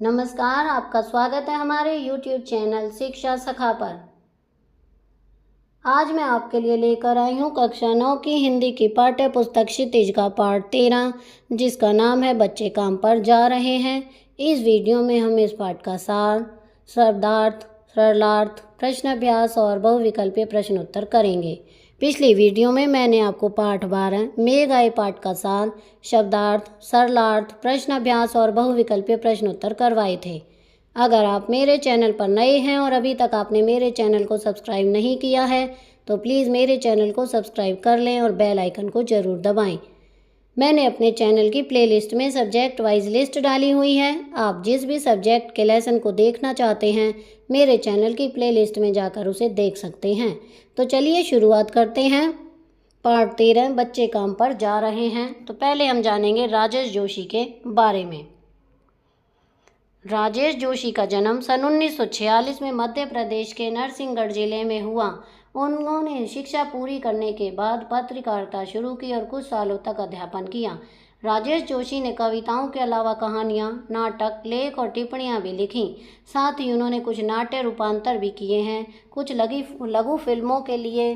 नमस्कार, आपका स्वागत है हमारे YouTube चैनल शिक्षा सखा पर। आज मैं आपके लिए लेकर आई हूँ कक्षा 9 की हिंदी की पाठ्य पुस्तक क्षितिज का पाठ 13, जिसका नाम है बच्चे काम पर जा रहे हैं। इस वीडियो में हम इस पाठ का सार, शब्दार्थ, सरलार्थ, प्रश्नाभ्यास और बहुविकल्पीय प्रश्नोत्तर करेंगे। पिछली वीडियो में मैंने आपको पाठ 12 मेघ आए पाठ का सार, शब्दार्थ, सरलार्थ, प्रश्नाभ्यास और बहुविकल्पीय प्रश्नोत्तर करवाए थे। अगर आप मेरे चैनल पर नए हैं और अभी तक आपने मेरे चैनल को सब्सक्राइब नहीं किया है तो प्लीज़ मेरे चैनल को सब्सक्राइब कर लें और बेल आइकन को ज़रूर दबाएं। मैंने अपने चैनल की प्लेलिस्ट में सब्जेक्ट वाइज लिस्ट डाली हुई है। आप जिस भी सब्जेक्ट के लेसन को देखना चाहते हैं मेरे चैनल की प्लेलिस्ट में जाकर उसे देख सकते हैं। तो चलिए शुरुआत करते हैं। पाठ 13 बच्चे काम पर जा रहे हैं। तो पहले हम जानेंगे राजेश जोशी के बारे में। राजेश जोशी का जन्म सन 1946 में मध्य प्रदेश के नरसिंहगढ़ जिले में हुआ। उन्होंने शिक्षा पूरी करने के बाद पत्रकारिता शुरू की और कुछ सालों तक अध्यापन किया। राजेश जोशी ने कविताओं के अलावा कहानियाँ, नाटक, लेख और टिप्पणियाँ भी लिखीं। साथ ही उन्होंने कुछ नाट्य रूपांतर भी किए हैं। कुछ लघु फिल्मों के लिए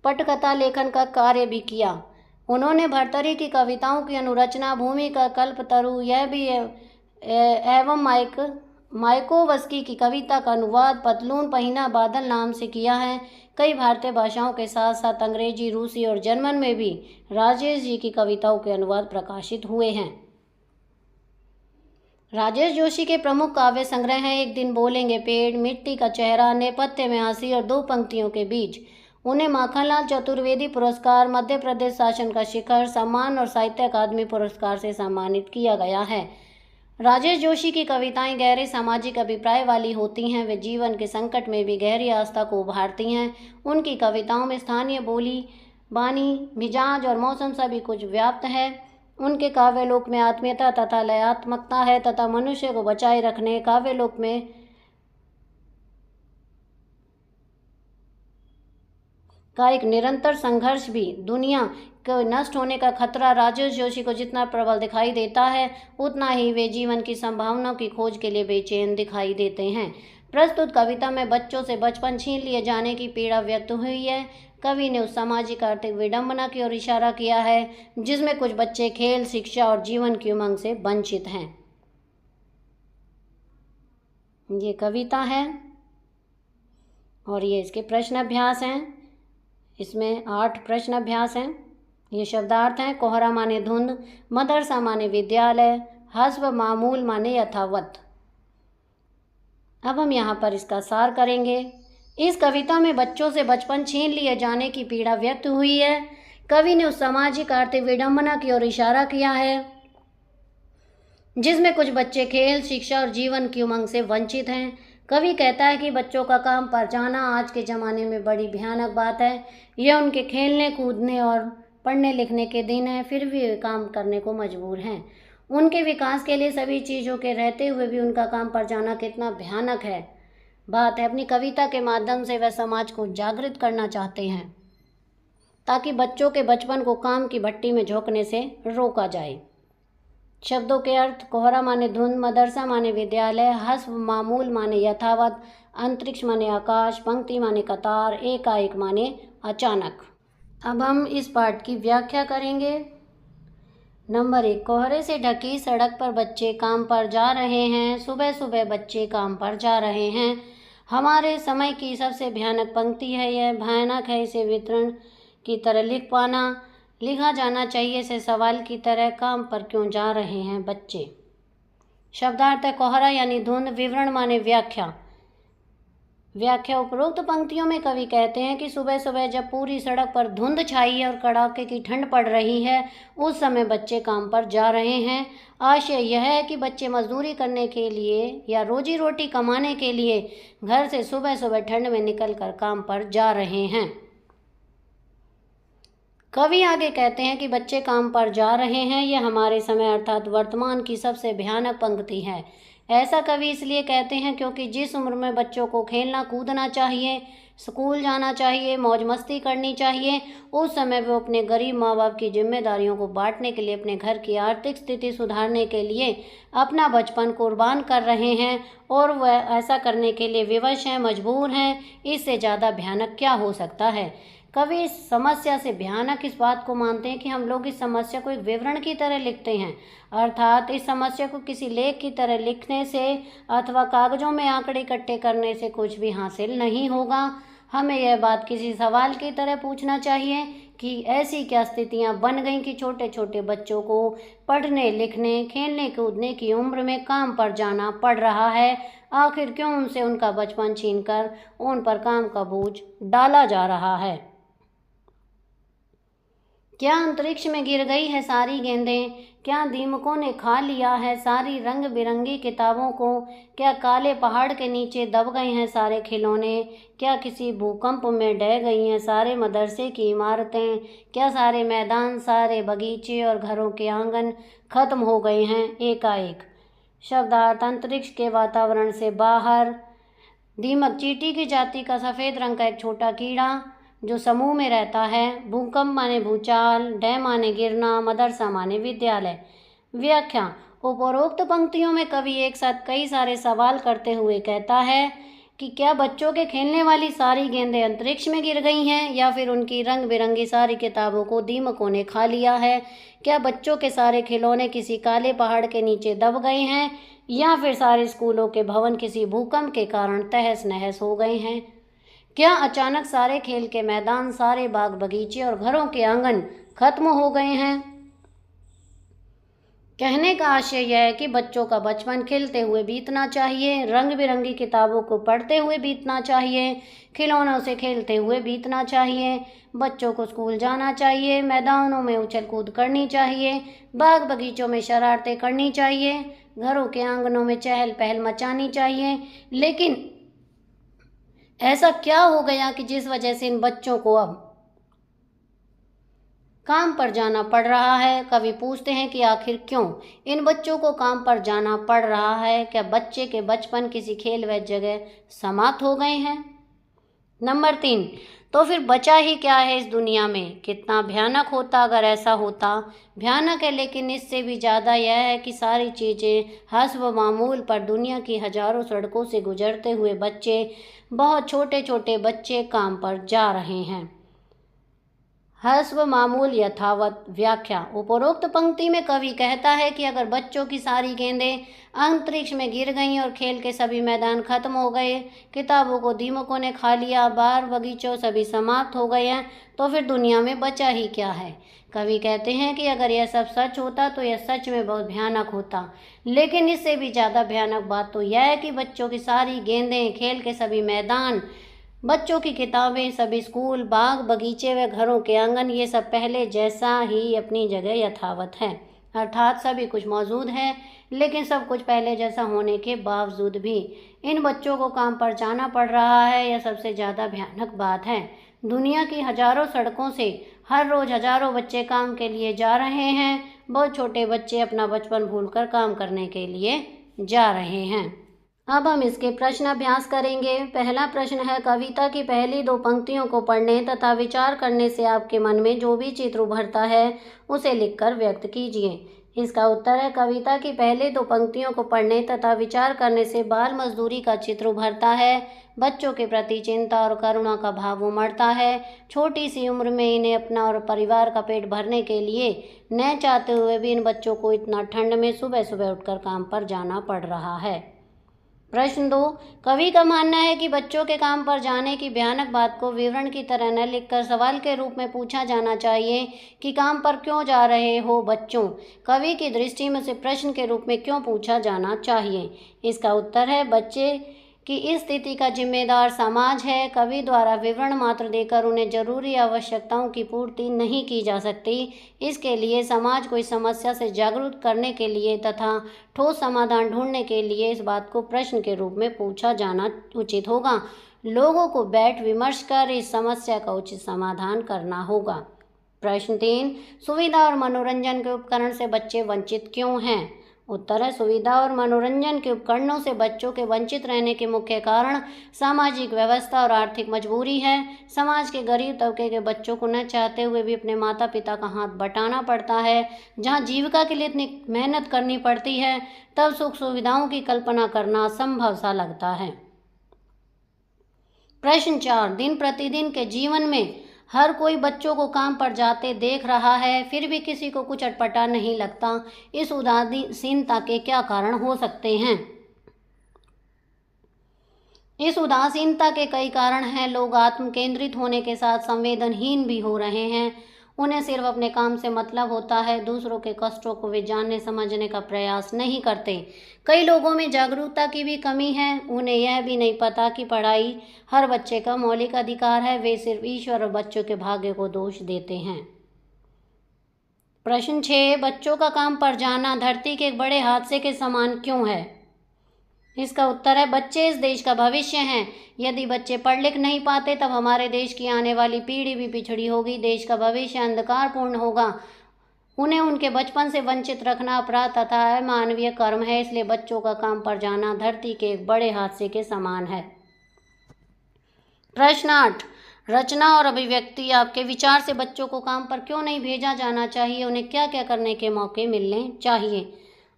पटकथा लेखन का कार्य भी किया। उन्होंने भर्तरी की कविताओं की अनुरचना, भूमि का कल्पतरु, यह भी एवं मायकोवस्की की कविता का अनुवाद पतलून पहिना बादल नाम से किया है। कई भारतीय भाषाओं के साथ साथ अंग्रेजी, रूसी और जर्मन में भी राजेश जी की कविताओं के अनुवाद प्रकाशित हुए हैं। राजेश जोशी के प्रमुख काव्य संग्रह हैं एक दिन बोलेंगे पेड़, मिट्टी का चेहरा, नेपथ्य में हंसी और दो पंक्तियों के बीच। उन्हें माखनलाल चतुर्वेदी पुरस्कार, मध्य प्रदेश शासन का शिखर सम्मान और साहित्य अकादमी पुरस्कार से सम्मानित किया गया है। राजेश जोशी की कविताएं गहरे सामाजिक अभिप्राय वाली होती हैं। वे जीवन के संकट में भी गहरी आस्था को उभारती हैं। उनकी कविताओं में स्थानीय बोली, बानी, मिजाज और मौसम सभी कुछ व्याप्त है। उनके काव्यलोक में आत्मीयता तथा लयात्मकता है तथा मनुष्य को बचाए रखने काव्यलोक में का एक निरंतर संघर्ष भी। दुनिया के नष्ट होने का खतरा राजेश जोशी को जितना प्रबल दिखाई देता है उतना ही वे जीवन की संभावनाओं की खोज के लिए बेचैन दिखाई देते हैं। प्रस्तुत कविता में बच्चों से बचपन छीन लिए जाने की पीड़ा व्यक्त हुई है। कवि ने उस सामाजिक आर्थिक विडंबना की ओर इशारा किया है जिसमें कुछ बच्चे खेल, शिक्षा और जीवन की उमंग से वंचित हैं। ये कविता है और ये इसके प्रश्नाभ्यास हैं। इसमें 8 प्रश्नाभ्यास हैं। ये शब्दार्थ हैं। कोहरा माने धुंध, मदरसा माने विद्यालय, हस्ब मामूल माने यथावत। अब हम यहाँ पर इसका सार करेंगे। इस कविता में बच्चों से बचपन छीन लिए जाने की पीड़ा व्यक्त हुई है। कवि ने उस सामाजिक आर्थिक विडंबना की ओर इशारा किया है जिसमें कुछ बच्चे खेल, शिक्षा और जीवन की उमंग से वंचित हैं। कवि कहता है कि बच्चों का काम पर जाना आज के ज़माने में बड़ी भयानक बात है। यह उनके खेलने, कूदने और पढ़ने लिखने के दिन हैं, फिर भी वे काम करने को मजबूर हैं। उनके विकास के लिए सभी चीज़ों के रहते हुए भी उनका काम पर जाना कितना भयानक है बात है। अपनी कविता के माध्यम से वह समाज को जागृत करना चाहते हैं ताकि बच्चों के बचपन को काम की भट्टी में झोंकने से रोका जाए। शब्दों के अर्थ: कोहरा माने धुंध, मदरसा माने विद्यालय, हस्ब मामूल माने यथावत, अंतरिक्ष माने आकाश, पंक्ति माने कतार, एकाएक माने अचानक। अब हम इस पाठ की व्याख्या करेंगे। नंबर 1, कोहरे से ढकी सड़क पर बच्चे काम पर जा रहे हैं। सुबह सुबह बच्चे काम पर जा रहे हैं हमारे समय की सबसे भयानक पंक्ति है। यह भयानक है, इसे वितरण की तरह लिखा जाना चाहिए। से सवाल की तरह काम पर क्यों जा रहे हैं बच्चे। शब्दार्थ है कोहरा यानी धुंध, विवरण माने व्याख्या। उपरोक्त पंक्तियों में कवि कहते हैं कि सुबह सुबह जब पूरी सड़क पर धुंध छाई है और कड़ाके की ठंड पड़ रही है उस समय बच्चे काम पर जा रहे हैं। आशय यह है कि बच्चे मजदूरी करने के लिए या रोजी रोटी कमाने के लिए घर से सुबह सुबह ठंड में निकलकर काम पर जा रहे हैं। कवि आगे कहते हैं कि बच्चे काम पर जा रहे हैं। यह हमारे समय अर्थात वर्तमान की सबसे भयानक पंक्ति है। ऐसा कवि इसलिए कहते हैं क्योंकि जिस उम्र में बच्चों को खेलना कूदना चाहिए, स्कूल जाना चाहिए, मौज मस्ती करनी चाहिए, उस समय वो अपने गरीब माँ बाप की जिम्मेदारियों को बांटने के लिए, अपने घर की आर्थिक स्थिति सुधारने के लिए अपना बचपन कुर्बान कर रहे हैं और वह ऐसा करने के लिए विवश हैं, मजबूर हैं। इससे ज़्यादा भयानक क्या हो सकता है। कवि इस समस्या से भयानक इस बात को मानते हैं कि हम लोग इस समस्या को एक विवरण की तरह लिखते हैं, अर्थात इस समस्या को किसी लेख की तरह लिखने से अथवा कागजों में आंकड़े इकट्ठे करने से कुछ भी हासिल नहीं होगा। हमें यह बात किसी सवाल की तरह पूछना चाहिए कि ऐसी क्या स्थितियां बन गईं कि छोटे छोटे बच्चों को पढ़ने लिखने, खेलने कूदने की उम्र में काम पर जाना पड़ रहा है। आखिर क्यों उनसे उनका बचपन छीनकर उन पर काम का बोझ डाला जा रहा है। क्या अंतरिक्ष में गिर गई है सारी गेंदें, क्या दीमकों ने खा लिया है सारी रंग बिरंगी किताबों को, क्या काले पहाड़ के नीचे दब गए हैं सारे खिलौने, क्या किसी भूकंप में ढह गई हैं सारे मदरसे की इमारतें, क्या सारे मैदान, सारे बगीचे और घरों के आंगन खत्म हो गए हैं एकाएक। शब्दार्थ अंतरिक्ष के वातावरण से बाहर। दीमक चींटी की जाति का सफ़ेद रंग का एक छोटा कीड़ा जो समूह में रहता है। भूकंप माने भूचाल, डैम माने गिरना, मदरसा माने विद्यालय। व्याख्या। उपरोक्त पंक्तियों में कवि एक साथ कई सारे सवाल करते हुए कहता है कि क्या बच्चों के खेलने वाली सारी गेंदें अंतरिक्ष में गिर गई हैं, या फिर उनकी रंग बिरंगी सारी किताबों को दीमकों ने खा लिया है, क्या बच्चों के सारे खिलौने किसी काले पहाड़ के नीचे दब गए हैं, या फिर सारे स्कूलों के भवन किसी भूकंप के कारण तहस नहस हो गए हैं, क्या अचानक सारे खेल के मैदान, सारे बाग बगीचे और घरों के आंगन खत्म हो गए हैं। कहने का आशय यह है कि बच्चों का बचपन खेलते हुए बीतना चाहिए, रंग बिरंगी किताबों को पढ़ते हुए बीतना चाहिए, खिलौनों से खेलते हुए बीतना चाहिए, बच्चों को स्कूल जाना चाहिए, मैदानों में उछल कूद करनी चाहिए, बाग बगीचों में शरारतें करनी चाहिए, घरों के आंगनों में चहल पहल मचानी चाहिए। लेकिन ऐसा क्या हो गया कि जिस वजह से इन बच्चों को अब काम पर जाना पड़ रहा है। कवि पूछते हैं कि आखिर क्यों इन बच्चों को काम पर जाना पड़ रहा है। क्या बच्चे के बचपन किसी खेल व जगह समाप्त हो गए हैं। नंबर 3, तो फिर बचा ही क्या है इस दुनिया में। कितना भयानक होता अगर ऐसा होता। भयानक है, लेकिन इससे भी ज़्यादा यह है कि सारी चीज़ें हस्ब मामूल पर दुनिया की हजारों सड़कों से गुजरते हुए बच्चे, बहुत छोटे छोटे बच्चे काम पर जा रहे हैं। हस्ब मामूल यथावत। व्याख्या। उपरोक्त पंक्ति में कवि कहता है कि अगर बच्चों की सारी गेंदें अंतरिक्ष में गिर गईं और खेल के सभी मैदान खत्म हो गए, किताबों को दीमकों ने खा लिया, बाग बगीचों सभी समाप्त हो गए हैं, तो फिर दुनिया में बचा ही क्या है। कवि कहते हैं कि अगर यह सब सच होता तो यह सच में बहुत भयानक होता। लेकिन इससे भी ज़्यादा भयानक बात तो यह है कि बच्चों की सारी गेंदें, खेल के सभी मैदान, बच्चों की किताबें, सभी स्कूल, बाग बगीचे व घरों के आंगन, ये सब पहले जैसा ही अपनी जगह यथावत है। अर्थात सभी कुछ मौजूद है, लेकिन सब कुछ पहले जैसा होने के बावजूद भी इन बच्चों को काम पर जाना पड़ रहा है। यह सबसे ज़्यादा भयानक बात है। दुनिया की हजारों सड़कों से हर रोज़ हजारों बच्चे काम के लिए जा रहे हैं। बहुत छोटे बच्चे अपना बचपन भूलकर काम करने के लिए जा रहे हैं। अब हम इसके प्रश्न अभ्यास करेंगे। पहला प्रश्न है, कविता की पहली 2 पंक्तियों को पढ़ने तथा विचार करने से आपके मन में जो भी चित्र उभरता है उसे लिखकर व्यक्त कीजिए। इसका उत्तर है, कविता की पहले 2 पंक्तियों को पढ़ने तथा विचार करने से बाल मजदूरी का चित्र उभरता है। बच्चों के प्रति चिंता और करुणा का भाव उमड़ता है। छोटी सी उम्र में इन्हें अपना और परिवार का पेट भरने के लिए न चाहते हुए भी इन बच्चों को इतना ठंड में सुबह सुबह उठकर काम पर जाना पड़ रहा है। प्रश्न 2, कवि का मानना है कि बच्चों के काम पर जाने की भयानक बात को विवरण की तरह न लिखकर सवाल के रूप में पूछा जाना चाहिए कि काम पर क्यों जा रहे हो बच्चों। कवि की दृष्टि में से प्रश्न के रूप में क्यों पूछा जाना चाहिए। इसका उत्तर है, बच्चे की इस स्थिति का जिम्मेदार समाज है। कवि द्वारा विवरण मात्र देकर उन्हें जरूरी आवश्यकताओं की पूर्ति नहीं की जा सकती। इसके लिए समाज को इस समस्या से जागरूक करने के लिए तथा ठोस समाधान ढूंढने के लिए इस बात को प्रश्न के रूप में पूछा जाना उचित होगा। लोगों को बैठ विमर्श कर इस समस्या का उचित समाधान करना होगा। प्रश्न 3, सुविधा और मनोरंजन के उपकरण से बच्चे वंचित क्यों हैं। उत्तर है सुविधा और मनोरंजन के उपकरणों से बच्चों के वंचित रहने के मुख्य कारण सामाजिक व्यवस्था और आर्थिक मजबूरी है। समाज के गरीब तबके के बच्चों को न चाहते हुए भी अपने माता पिता का हाथ बटाना पड़ता है। जहाँ जीविका के लिए इतनी मेहनत करनी पड़ती है, तब सुख सुविधाओं की कल्पना करना असंभव सा लगता है। प्रश्न 4, दिन प्रतिदिन के जीवन में हर कोई बच्चों को काम पर जाते देख रहा है, फिर भी किसी को कुछ अटपटा नहीं लगता। इस उदासीनता के क्या कारण हो सकते हैं? इस उदासीनता के कई कारण हैं। लोग आत्म केंद्रित होने के साथ संवेदनहीन भी हो रहे हैं। उन्हें सिर्फ अपने काम से मतलब होता है, दूसरों के कष्टों को वे जानने समझने का प्रयास नहीं करते। कई लोगों में जागरूकता की भी कमी है। उन्हें यह भी नहीं पता कि पढ़ाई हर बच्चे का मौलिक अधिकार है। वे सिर्फ ईश्वर और बच्चों के भाग्य को दोष देते हैं। प्रश्न 6, बच्चों का काम पर जाना धरती के एक बड़े हादसे के समान क्यों है? इसका उत्तर है बच्चे इस देश का भविष्य हैं। यदि बच्चे पढ़ लिख नहीं पाते, तब हमारे देश की आने वाली पीढ़ी भी पिछड़ी होगी। देश का भविष्य अंधकारपूर्ण होगा। उन्हें उनके बचपन से वंचित रखना अपराध तथा अमानवीय कर्म है। इसलिए बच्चों का काम पर जाना धरती के एक बड़े हादसे के समान है। प्रश्न 8, रचना और अभिव्यक्ति। आपके विचार से बच्चों को काम पर क्यों नहीं भेजा जाना चाहिए? उन्हें क्या क्या करने के मौके मिलने चाहिए?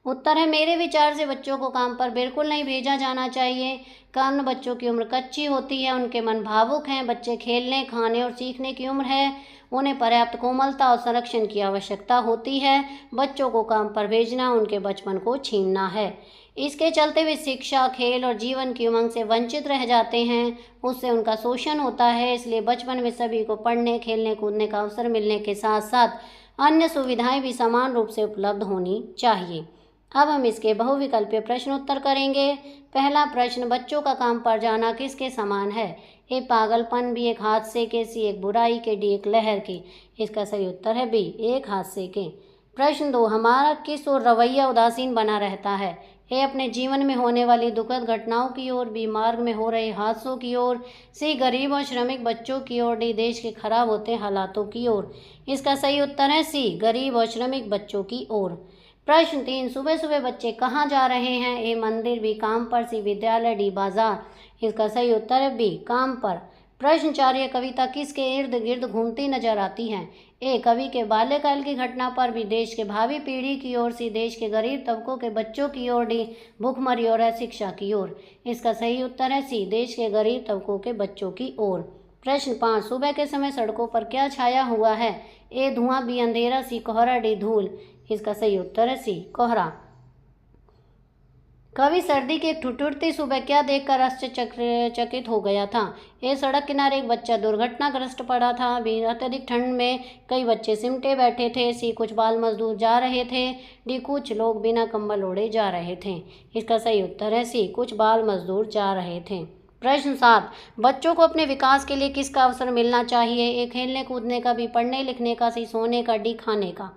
उत्तर है मेरे विचार से बच्चों को काम पर बिल्कुल नहीं भेजा जाना चाहिए। कारण बच्चों की उम्र कच्ची होती है, उनके मन भावुक हैं। बच्चे खेलने, खाने और सीखने की उम्र है। उन्हें पर्याप्त कोमलता और संरक्षण की आवश्यकता होती है। बच्चों को काम पर भेजना उनके बचपन को छीनना है। इसके चलते वे शिक्षा, खेल और जीवन की उमंग से वंचित रह जाते हैं। उससे उनका शोषण होता है। इसलिए बचपन में सभी को पढ़ने, खेलने, कूदने का अवसर मिलने के साथ साथ अन्य सुविधाएं भी समान रूप से उपलब्ध होनी चाहिए। अब हम इसके बहुविकल्पीय प्रश्न उत्तर करेंगे। पहला प्रश्न, बच्चों का काम पर जाना किसके समान है? ए पागलपन, बी एक हादसे के, सी एक बुराई के, डी एक लहर के। इसका सही उत्तर है बी एक हादसे के। प्रश्न 2, हमारा किस ओर रवैया उदासीन बना रहता है? ए अपने जीवन में होने वाली दुखद घटनाओं की ओर, बी मार्ग में हो रहे हादसों की ओर, सी गरीब और श्रमिक बच्चों की ओर, डी देश के खराब होते हालातों की ओर। इसका सही उत्तर है सी गरीब और श्रमिक बच्चों की ओर। प्रश्न 3, सुबह सुबह बच्चे कहाँ जा रहे हैं? ए मंदिर, बी काम पर, सी विद्यालय, डी बाजार। इसका सही उत्तर है बी काम पर। प्रश्न 4, यह कविता किसके इर्द गिर्द घूमती नजर आती है? ए कवि के बाल्यकाल की घटना पर, बी देश के भावी पीढ़ी की ओर, सी देश के गरीब तबकों के बच्चों की ओर, डी भूखमरी और अशिक्षा की ओर। इसका सही उत्तर है सी देश के गरीब तबकों के बच्चों की ओर। प्रश्न 5, सुबह के समय सड़कों पर क्या छाया हुआ है? ए धुआं, बी अंधेरा, सी कोहरा, डी धूल। इसका सही उत्तर है सी कोहरा। कवि सर्दी की एक ठिठुरती सुबह क्या देखकर आश्चर्यचकित हो गया था? ए सड़क किनारे एक बच्चा दुर्घटनाग्रस्त पड़ा था, बी अत्यधिक ठंड में कई बच्चे सिमटे बैठे थे, सी कुछ बाल मजदूर जा रहे थे, डी कुछ लोग बिना कंबल ओढ़े जा रहे थे। इसका सही उत्तर है सी कुछ बाल मजदूर जा रहे थे। प्रश्न 7, बच्चों को अपने विकास के लिए किसका अवसर मिलना चाहिए? ए खेलने कूदने का, बी पढ़ने लिखने का, सी सोने का, डी खाने का।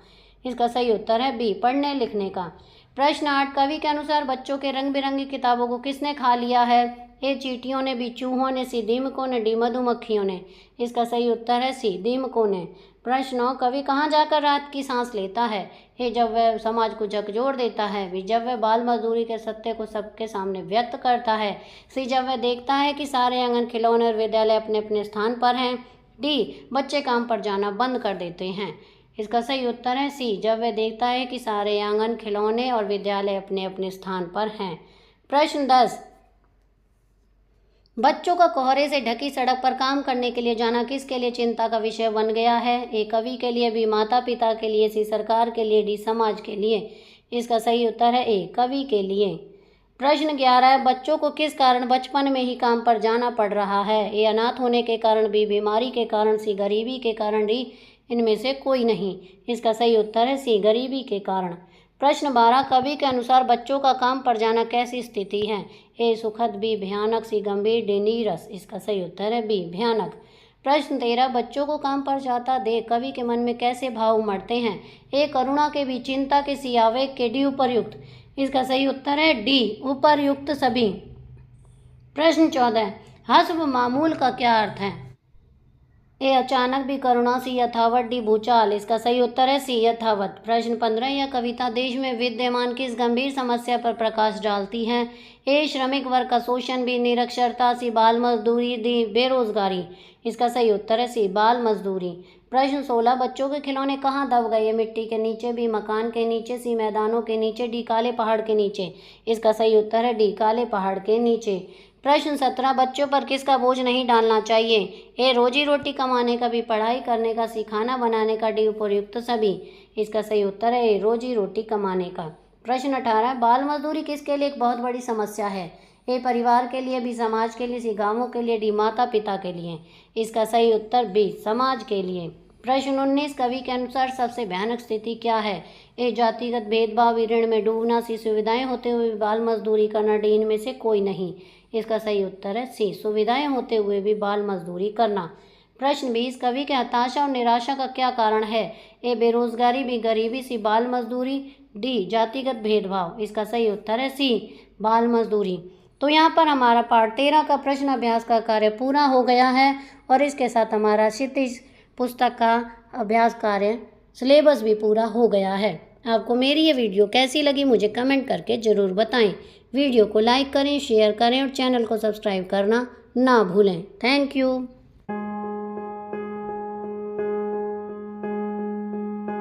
इसका सही उत्तर है बी पढ़ने लिखने का। प्रश्न 8, कवि के अनुसार बच्चों के रंग बिरंगी किताबों को किसने खा लिया है? ए चींटियों ने, बी चूहों ने, सी दीमकों ने, डी मधुमक्खियों ने। इसका सही उत्तर है सी दीमकों ने। प्रश्न 9, कवि कहाँ जाकर रात की सांस लेता है? ए जब वह समाज को झकझोर देता है, बी जब वह बाल मजदूरी के सत्य को सबके सामने व्यक्त करता है, सी जब वह देखता है कि सारे आंगन, खिलौने और विद्यालय अपने अपने स्थान पर हैं, डी बच्चे काम पर जाना बंद कर देते हैं। इसका सही उत्तर है सी जब वह देखता है कि सारे आंगन, खिलौने और विद्यालय अपने अपने स्थान पर हैं। प्रश्न 10, बच्चों का कोहरे से ढकी सड़क पर काम करने के लिए जाना किसके लिए चिंता का विषय बन गया है? ए कवि के लिए, बी माता पिता के लिए, सी सरकार के लिए, डी समाज के लिए। इसका सही उत्तर है ए कवि के लिए। प्रश्न 11, बच्चों को किस कारण बचपन में ही काम पर जाना पड़ रहा है? ए अनाथ होने के कारण, बी बीमारी के कारण, सी गरीबी के कारण, डी इनमें से कोई नहीं। इसका सही उत्तर है सी गरीबी के कारण। प्रश्न 12, कवि के अनुसार बच्चों का काम पर जाना कैसी स्थिति है? ए सुखद, बी भयानक, सी गंभीर, डी नीरस। इसका सही उत्तर है बी भयानक। प्रश्न 13, बच्चों को काम पर जाता देख कवि के मन में कैसे भाव उमड़ते हैं? ए करुणा के, बी चिंता के, सी आवेग के, डी उपर्युक्त। इसका सही उत्तर है डी उपर्युक्त सभी। प्रश्न 14, हस्ब मामूल का क्या अर्थ है? ए अचानक भी करुणा सी यथावत, डी भूचाल। इसका सही उत्तर है सी यथावत। प्रश्न 15, यह कविता देश में विद्यमान किस गंभीर समस्या पर प्रकाश डालती है? ए श्रमिक वर्ग का शोषण, बी निरक्षरता, सी बाल मजदूरी, डी बेरोजगारी। इसका सही उत्तर है सी बाल मजदूरी। प्रश्न 16, बच्चों के खिलौने कहाँ दब गए? मिट्टी के नीचे, बी मकान के नीचे, सी मैदानों के नीचे, डी काले पहाड़ के नीचे। इसका सही उत्तर है डी काले पहाड़ के नीचे। प्रश्न 17, बच्चों पर किसका बोझ नहीं डालना चाहिए? ए रोजी रोटी कमाने का, बी पढ़ाई करने का, सी खाना बनाने का, डी उपयुक्त सभी। इसका सही उत्तर है ए रोजी रोटी कमाने का। प्रश्न 18, बाल मजदूरी किसके लिए एक बहुत बड़ी समस्या है? ए परिवार के लिए, बी समाज के लिए, सी गांवों के लिए, डी माता पिता के लिए। इसका सही उत्तर बी समाज के लिए। प्रश्न 19, कवि के अनुसार सबसे भयानक स्थिति क्या है? ए जातिगत भेदभाव, ऋण में डूबना, सी सुविधाएं होते हुए भी बाल मजदूरी करना, डी इनमें से कोई नहीं। इसका सही उत्तर है सी सुविधाएं होते हुए भी बाल मजदूरी करना। प्रश्न 20, कवि के हताशा और निराशा का क्या कारण है? ए बेरोजगारी, बी गरीबी, सी बाल मजदूरी, डी जातिगत भेदभाव। इसका सही उत्तर है सी बाल मजदूरी। तो यहाँ पर हमारा पार्ट 13 का प्रश्न अभ्यास का कार्य पूरा हो गया है और इसके साथ हमारा क्षितिज पुस्तक का अभ्यास कार्य सिलेबस भी पूरा हो गया है। आपको मेरी ये वीडियो कैसी लगी मुझे कमेंट करके ज़रूर बताएं। वीडियो को लाइक करें, शेयर करें और चैनल को सब्सक्राइब करना ना भूलें। Thank you.